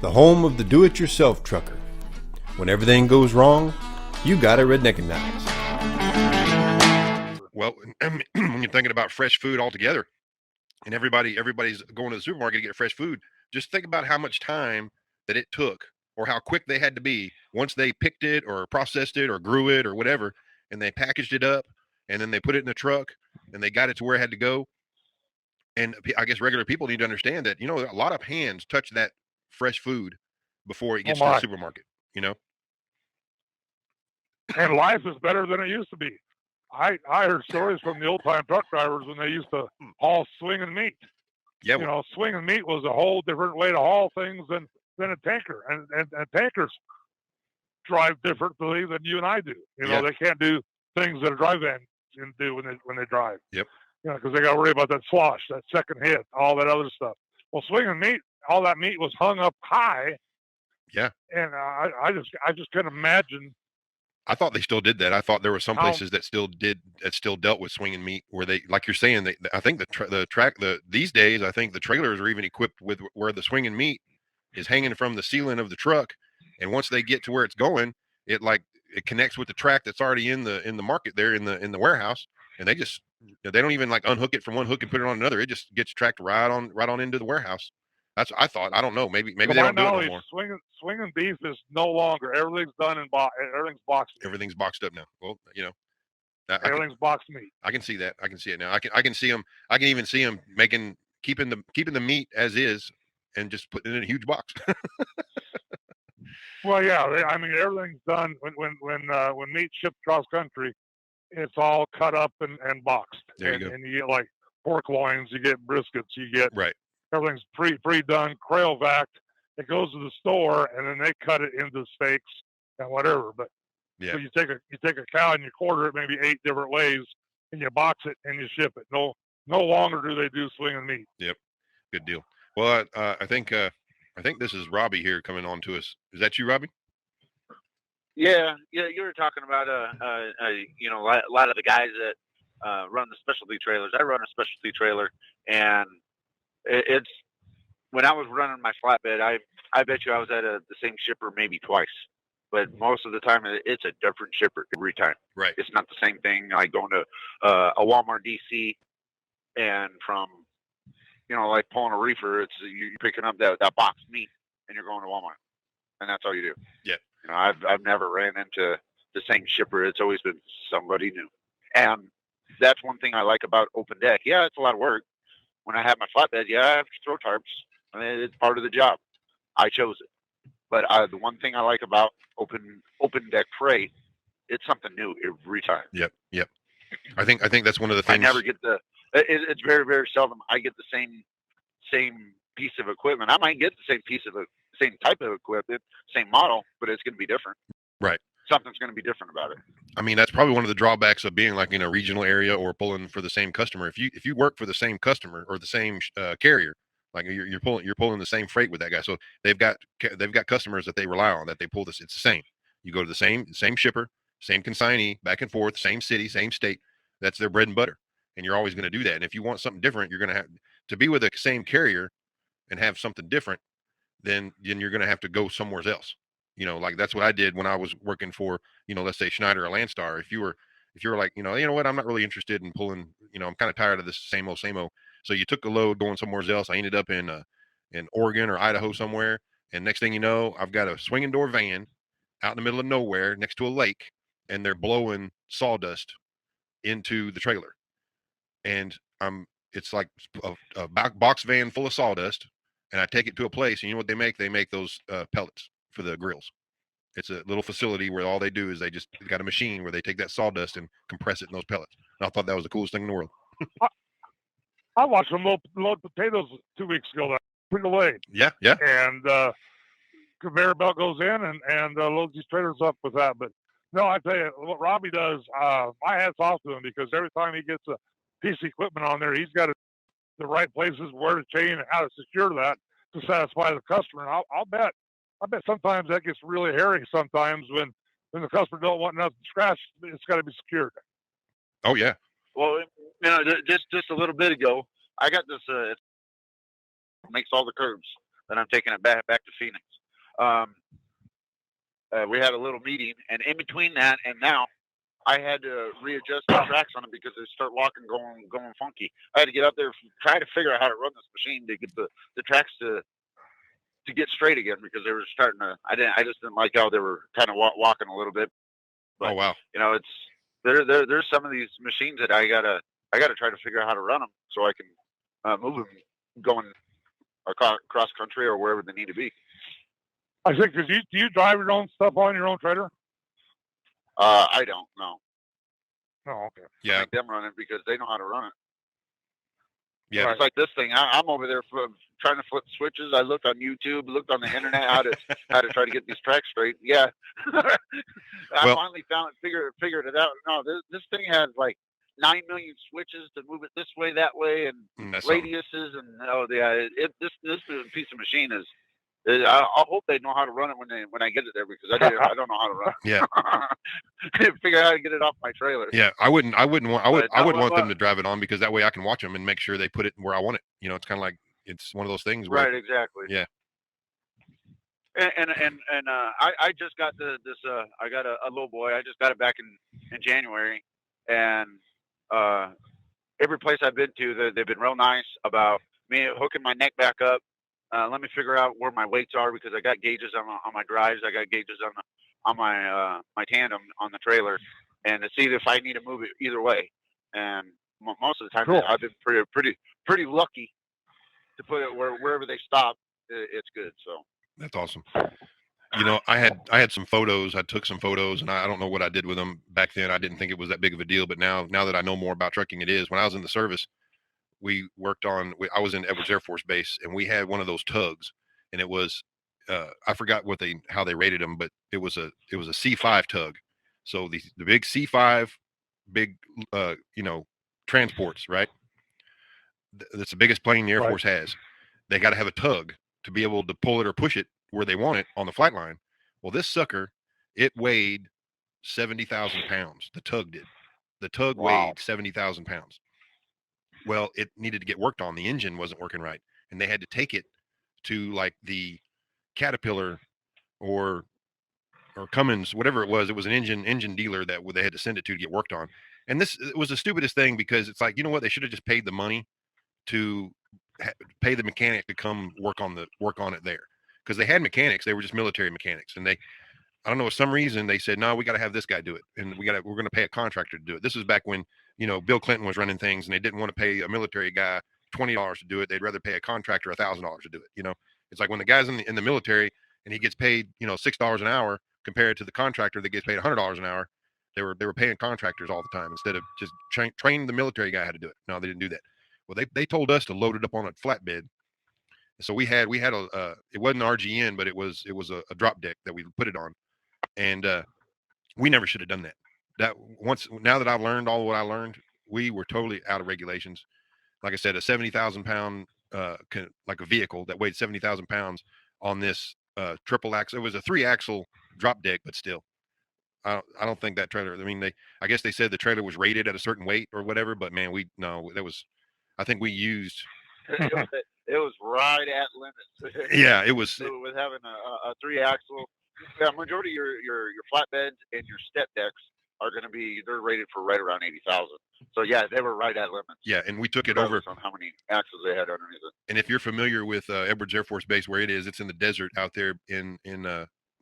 the home of the do-it-yourself trucker. When everything goes wrong, you gotta Redneckanize. Well, when you're thinking about fresh food altogether, and everybody's going to the supermarket to get fresh food, just think about how much time that it took, or how quick they had to be once they picked it or processed it or grew it or whatever, and they packaged it up, and then they put it in the truck, and they got it to where it had to go. And I guess regular people need to understand that, a lot of hands touch that fresh food before it Oh gets to the my. supermarket. And life is better than it used to be. I heard stories from the old time truck drivers when they used to haul swinging meat. Yeah, You know, swinging meat was a whole different way to haul things than a tanker. And tankers drive differently than you and I do. You know, Yeah. they can't do things that a dry van can do when they drive. Yep. You know, because they got to worry about that slosh, that second hit, all that other stuff. Well, swinging meat, all that meat was hung up high. Yeah. And I just couldn't imagine. I thought they still did that. I thought there were some places that still dealt with swinging meat, where they, like you're saying, I think these days, I think the trailers are even equipped with where the swinging meat is hanging from the ceiling of the truck, and once they get to where it's going, it connects with the track that's already in the market there in the warehouse, and they don't even like unhook it from one hook and put it on another. It just gets tracked right on into the warehouse. That's what I thought. I don't know. Maybe they don't do it no more. Swinging beef is no longer. Everything's done in box. Everything's boxed. Everything's boxed up now. Well, everything's boxed meat. I can see that. I can see it now. I can see them. I can even see them keeping the meat as is and just putting it in a huge box. Well, yeah. I mean, everything's done when meat's shipped cross country. It's all cut up and boxed. There you go. And you get like pork loins, you get briskets, you get right. Everything's pre-done, Crayovac. It goes to the store, and then they cut it into steaks and whatever. But yeah, so you take a cow and you quarter it maybe 8 different ways, and you box it and you ship it. No longer do they do swinging meat. Yep, good deal. Well, I think this is Robbie here coming on to us. Is that you, Robbie? Yeah. You were talking about a lot of the guys that run the specialty trailers. I run a specialty trailer, and it's when I was running my flatbed, I bet you I was at the same shipper maybe twice, but most of the time it's a different shipper every time. Right. It's not the same thing like going to a Walmart DC and from like pulling a reefer. It's you're picking up that boxed meat and you're going to Walmart, and that's all you do. Yeah. I've never ran into the same shipper. It's always been somebody new, and that's one thing I like about open deck. Yeah, it's a lot of work. When I have my flatbed, I have to throw tarps. I mean, it's part of the job. I chose it. But the one thing I like about open deck freight, it's something new every time. Yep. I think that's one of the things. I never get it's very, very seldom I get the same piece of equipment. I might get the same type of equipment, same model, but it's going to be different. Right. Something's going to be different about it. I mean, that's probably one of the drawbacks of being like in a regional area or pulling for the same customer. If you work for the same customer or the same carrier, like you're pulling the same freight with that guy. So they've got customers that they rely on, that they pull this. It's the same. You go to the same shipper, same consignee, back and forth, same city, same state. That's their bread and butter, and you're always going to do that. And if you want something different, you're going to have to be with the same carrier and have something different. Then you're going to have to go somewhere else. Like that's what I did when I was working for, let's say Schneider or Landstar. If you were like, you know what, I'm not really interested in pulling, I'm kind of tired of this same old. So you took a load going somewhere else. I ended up in Oregon or Idaho somewhere. And next thing you know, I've got a swinging door van out in the middle of nowhere next to a lake, and they're blowing sawdust into the trailer. And it's like a box van full of sawdust. And I take it to a place, and you know what they make? They make those pellets for the grills. It's a little facility where all they do is they just got a machine where they take that sawdust and compress it in those pellets. And I thought that was the coolest thing in the world. I watched them load potatoes 2 weeks ago. Pretty late. Yeah. And conveyor belt goes in and loads these trailers up with that. But no, I tell you what Robbie does. My hat's off to him, because every time he gets a piece of equipment on there, he's got the right places where to chain and how to secure that to satisfy the customer. And I bet sometimes that gets really hairy. Sometimes when the customer don't want nothing scratched, it's got to be secured. Oh yeah. Well, just a little bit ago, I got this. It makes all the curbs. then I'm taking it back to Phoenix. We had a little meeting, and in between that and now, I had to readjust the tracks on it because they start walking, going funky. I had to get up there, try to figure out how to run this machine to get the tracks to get straight again, because they were starting to. I just didn't like how they were kind of walking a little bit. But, Oh wow. you know, it's there's some of these machines that I gotta try to figure out how to run them so I can move them going across country or wherever they need to be. I think, do you drive your own stuff on your own trailer? I don't know. Oh, okay. Yeah. I make them run it because they know how to run it. Yeah. Right. It's like this thing. I'm over there trying to flip switches. I looked on YouTube, looked on the internet how to try to get these tracks straight. Yeah. I finally figured it out. No, this thing has like 9 million switches to move it this way, that way, and That's radiuses, and this piece of machine is. I hope they know how to run it when I get it there, because I don't know how to run it. Yeah. Figure out how to get it off my trailer. Yeah, I would want them But- to drive it on, because that way I can watch them and make sure they put it where I want it. You know, it's kind of like, it's one of those things where, Right, exactly. Yeah. And I just got I got a little boy. I just got it back in January, and every place I've been to, they've been real nice about me hooking my neck back up. Let me figure out where my weights are, because I got gauges on my drives. I got gauges on my my tandem on the trailer, and to see if I need to move it either way. And most of the time, Cool. I've been pretty lucky to put it wherever they stop. It's good. So that's awesome. You know, I had some photos. I took some photos, and I don't know what I did with them back then. I didn't think it was that big of a deal, but now that I know more about trucking, it is. When I was in the service, we worked on. I was in Edwards Air Force Base, and we had one of those tugs, and it was I forgot how they rated them, but it was a C5 tug. So the big C5, big transports, right? That's the biggest plane the Air Right. Force has. They got to have a tug to be able to pull it or push it where they want it on the flight line. Well, this sucker, it weighed 70,000 pounds. The tug did. The tug Wow. weighed 70,000 pounds. Well, it needed to get worked on. The engine wasn't working right, and they had to take it to like the Caterpillar or Cummins, whatever it was. It was an engine dealer that they had to send it to get worked on. And this was the stupidest thing, because it's like, you know what? They should have just paid the money to pay the mechanic to come work on it there, because they had mechanics. They were just military mechanics, and I don't know, for some reason they said, no, we got to have this guy do it, and we're going to pay a contractor to do it. This was back when, you know, Bill Clinton was running things, and they didn't want to pay a military guy $20 to do it. They'd rather pay a contractor $1,000 to do it. You know, it's like when the guy's in the military and he gets paid, you know, $6 an hour compared to the contractor that gets paid $100 an hour. They were paying contractors all the time instead of just training the military guy how to do it. No, they didn't do that. Well, they told us to load it up on a flatbed. So we had a it wasn't RGN, but it was a drop deck that we put it on, and we never should have done that. Now that I've learned all what I learned, we were totally out of regulations. Like I said, a 70,000 pound like a vehicle that weighed 70,000 pounds on this triple axle. It was a 3-axle drop deck, but still, I don't think that trailer. I mean, I guess they said the trailer was rated at a certain weight or whatever, but man, I think we used. It was right at limits. Yeah, it was. So with having a 3-axle, majority of your flatbeds and your step decks are going to be, they're rated for right around 80,000. So yeah, they were right at limits. Yeah, and we took it over on how many axles they had underneath it. And if you're familiar with Edwards Air Force Base, where it is, it's in the desert out there in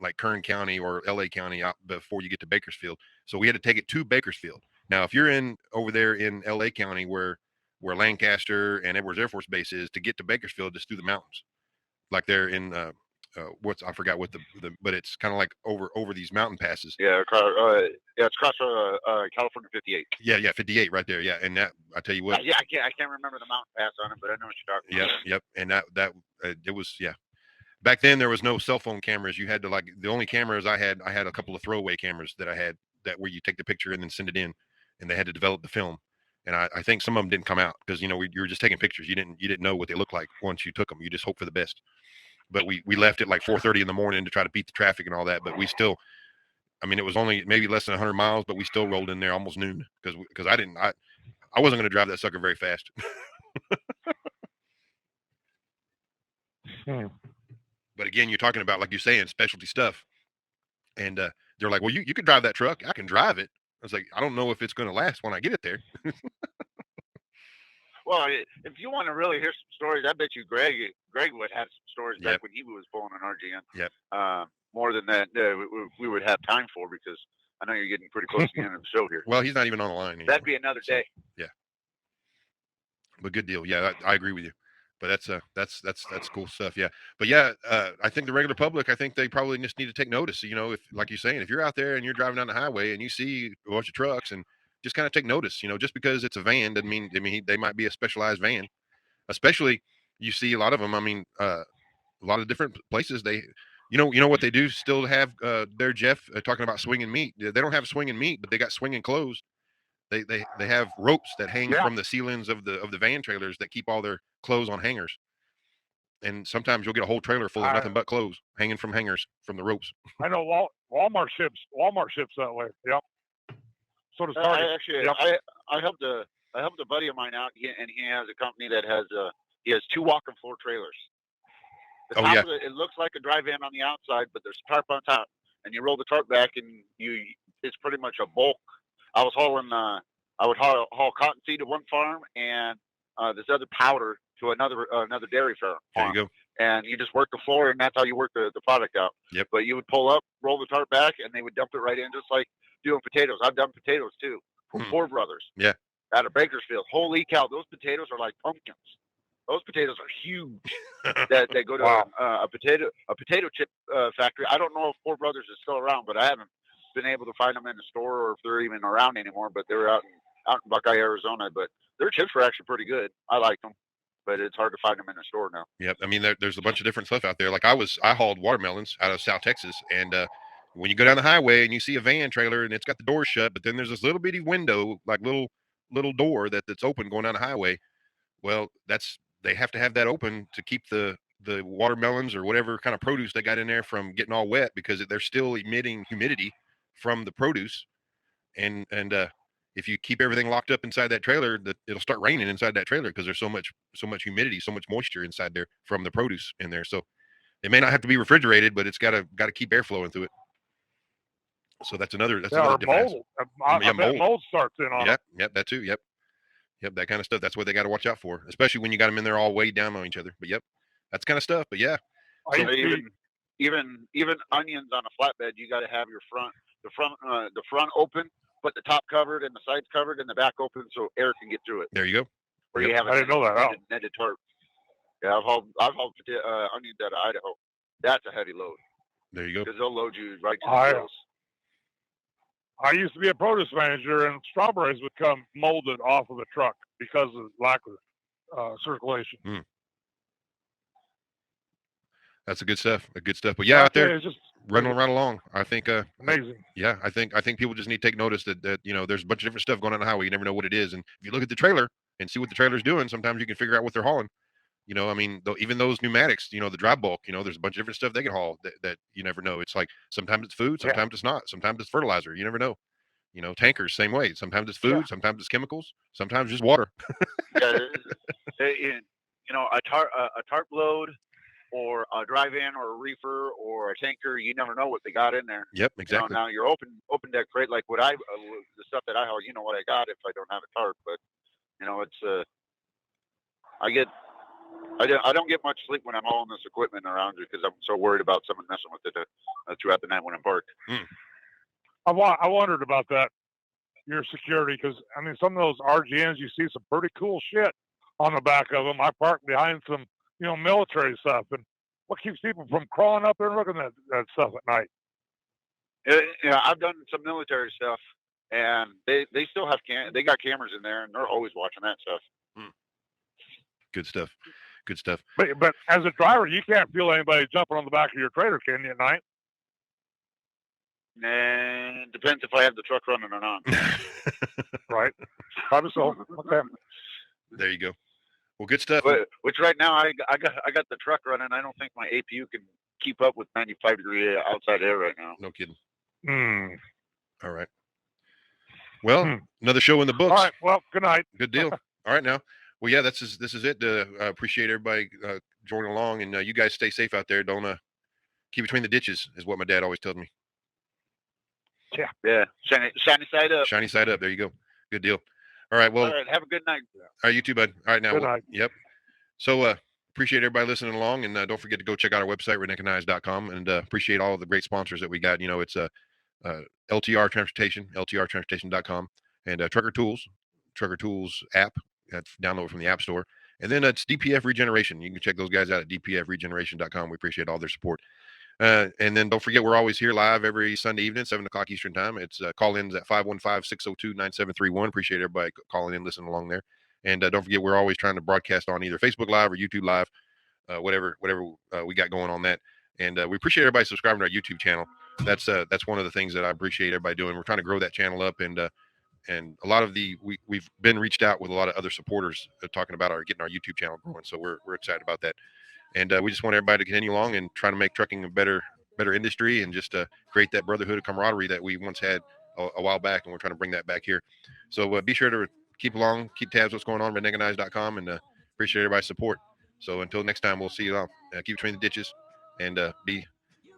like Kern County or LA County out before you get to Bakersfield. So we had to take it to Bakersfield. Now, if you're over there in LA County where Lancaster and Edwards Air Force Base is, to get to Bakersfield, just through the mountains, like they're in I forgot what but it's kind of like over these mountain passes. Yeah, it's across California 58. Yeah, 58 right there. Yeah, and that, I tell you what. Yeah, I can't remember the mountain pass on it, but I know what you're talking about. Yep, and that it was, yeah. Back then there was no cell phone cameras. You had to, like, the only cameras I had a couple of throwaway cameras that I had, that where you take the picture and then send it in, and they had to develop the film. And I think some of them didn't come out because, you know, you were just taking pictures. You didn't know what they looked like once you took them. You just hope for the best. But we left at like 4:30 in the morning to try to beat the traffic and all that. But we still, I mean, it was only maybe less than 100 miles, but we still rolled in there almost noon because I wasn't going to drive that sucker very fast. Hmm. But again, you're talking about, like you're saying, specialty stuff. And they're like, well, you can drive that truck. I can drive it. I was like, I don't know if it's going to last when I get it there. Well, if you want to really hear some stories, I bet you Greg would have some stories Yep. back when he was pulling an RGN. Yep. More than that, we would have time for, because I know you're getting pretty close to the end of the show here. Well, he's not even on the line anymore. That'd be another day. Yeah. But good deal. Yeah, I agree with you. But that's cool stuff. Yeah. But yeah, I think the regular public, I think they probably just need to take notice. You know, if, like you're saying, if you're out there and you're driving down the highway and you see a bunch of trucks, and just kind of take notice. You know, just because it's a van doesn't mean, they might be a specialized van. Especially, you see a lot of them. I mean, a lot of different places, they, you know what they do still have there, Jeff, talking about swinging meat. They don't have swinging meat, but they got swinging clothes. They have ropes that hang Yeah. from the ceilings of the van trailers that keep all their clothes on hangers. And sometimes you'll get a whole trailer full of nothing but clothes hanging from hangers from the ropes. I know Walmart ships that way. Yep. So does Target. Actually, Yep. I helped a buddy of mine out, and he has a company that has he has 2 walking floor trailers. The Oh, top yeah. of it looks like a dry van on the outside, but there's a tarp on top, and you roll the tarp back, and it's pretty much a bulk. I was hauling I would haul cottonseed to one farm, and this other powder to another dairy farm. There you go. And you just work the floor, and that's how you work the product out. Yep. But you would pull up, roll the tarp back, and they would dump it right in, just like doing potatoes. I've done potatoes too from Four Brothers. Yeah. Out of Bakersfield. Holy cow, those potatoes are like pumpkins. Those potatoes are huge. that go to Wow. a potato chip factory. I don't know if Four Brothers is still around, but I haven't been able to find them in the store, or if they're even around anymore. But they're out in Buckeye, Arizona. But their chips were actually pretty good. I like them, but it's hard to find them in the store now. Yep. I mean, there's a bunch of different stuff out there. Like I hauled watermelons out of South Texas, and when you go down the highway and you see a van trailer and it's got the door shut, but then there's this little bitty window, like little door that's open going down the highway. Well, they have to have that open to keep the watermelons or whatever kind of produce they got in there from getting all wet, because they're still emitting humidity from the produce. And if you keep everything locked up inside that trailer, that it'll start raining inside that trailer, because there's so much humidity, so much moisture inside there from the produce in there. So it may not have to be refrigerated, but it's got to keep air flowing through it. So that's another difference. Mold. I bet mold starts in on it. Yep, that too. Yep, that kind of stuff. That's what they got to watch out for, especially when you got them in there all weighed down on each other. But yep, that's kind of stuff. But yeah, So even onions on a flatbed, you got to have the front open, but the top covered and the sides covered and the back open, so air can get through it. there you go. Where you have I didn't know that. netted tarp. Yeah, I've hauled onions out of Idaho. That's a heavy load, There you go. because they'll load you right to the gills. I used to be a produce manager, and strawberries would come molded off of the truck because of lack of circulation. That's a good stuff. But yeah, out there It's just running right along. I think amazing. yeah, I think people just need to take notice that there's a bunch of different stuff going on the highway. You never know what it is, and if you look at the trailer and see what the trailer's doing, sometimes you can figure out what they're hauling. I mean, even those pneumatics, the dry bulk, there's a bunch of different stuff they can haul that you never know. It's like sometimes it's food, sometimes it's not, sometimes it's fertilizer. You never know. Tankers, same way. Sometimes it's food, sometimes it's chemicals, sometimes just water. Yeah, a tarp load, or a dry van, or a reefer, or a tanker, you never know what they got in there. Yep, exactly. Now your open deck crate, like what the stuff that I haul, what I got if I don't have a tarp. But it's I don't get much sleep when I'm hauling this equipment around you, because I'm so worried about someone messing with it throughout the night when I'm parked. I wondered about that, your security, because I mean, some of those RGNs, you see some pretty cool shit on the back of them. I parked behind some, military stuff, and what keeps people from crawling up there and looking at that stuff at night? Yeah, I've done some military stuff, and they still have they got cameras in there, and they're always watching that stuff. Good stuff. But as a driver, you can't feel anybody jumping on the back of your trailer, can you, at night? And depends if I have the truck running or not. Right. Probably so. Okay. There you go. Well, good stuff. Which right now I got the truck running. I don't think my APU can keep up with 95-degree outside air right now. No kidding. Hmm. All right. Well, another show in the books. All right. Well, good night. Good deal. All right now. Well, yeah, this is it. I appreciate everybody joining along, and you guys stay safe out there. Don't keep between the ditches, is what my dad always told me. Yeah. Shiny side up. Shiny side up. There you go. Good deal. All right. Well, All right. Have a good night. all right, you too, bud. All right, now. Good night. Yep. So appreciate everybody listening along, and don't forget to go check out our website, redneckanize.com, and appreciate all of the great sponsors that we got. You know, it's LTR Transportation, ltrtransportation.com, and Trucker Tools app. That's download from the App Store. And then it's DPF Regeneration. You can check those guys out at dpfregeneration.com. We appreciate all their support. And then don't forget, we're always here live every Sunday evening, 7 o'clock Eastern time. It's call-ins at 515-602-9731. Appreciate everybody calling in, listening along there. And don't forget, we're always trying to broadcast on either Facebook Live or YouTube Live, whatever we got going on that. And we appreciate everybody subscribing to our YouTube channel. That's one of the things that I appreciate everybody doing. We're trying to grow that channel up, and a lot of we've been reached out with a lot of other supporters talking about getting our YouTube channel growing. So we're excited about that. And we just want everybody to continue along and try to make trucking a better industry, and just create that brotherhood of camaraderie that we once had a while back, and we're trying to bring that back here. So be sure to keep tabs what's going on at redneckanize.com, and appreciate everybody's support. So until next time, we'll see you all. Keep between the ditches, and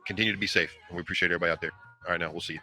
continue to be safe. And we appreciate everybody out there. All right, now we'll see you.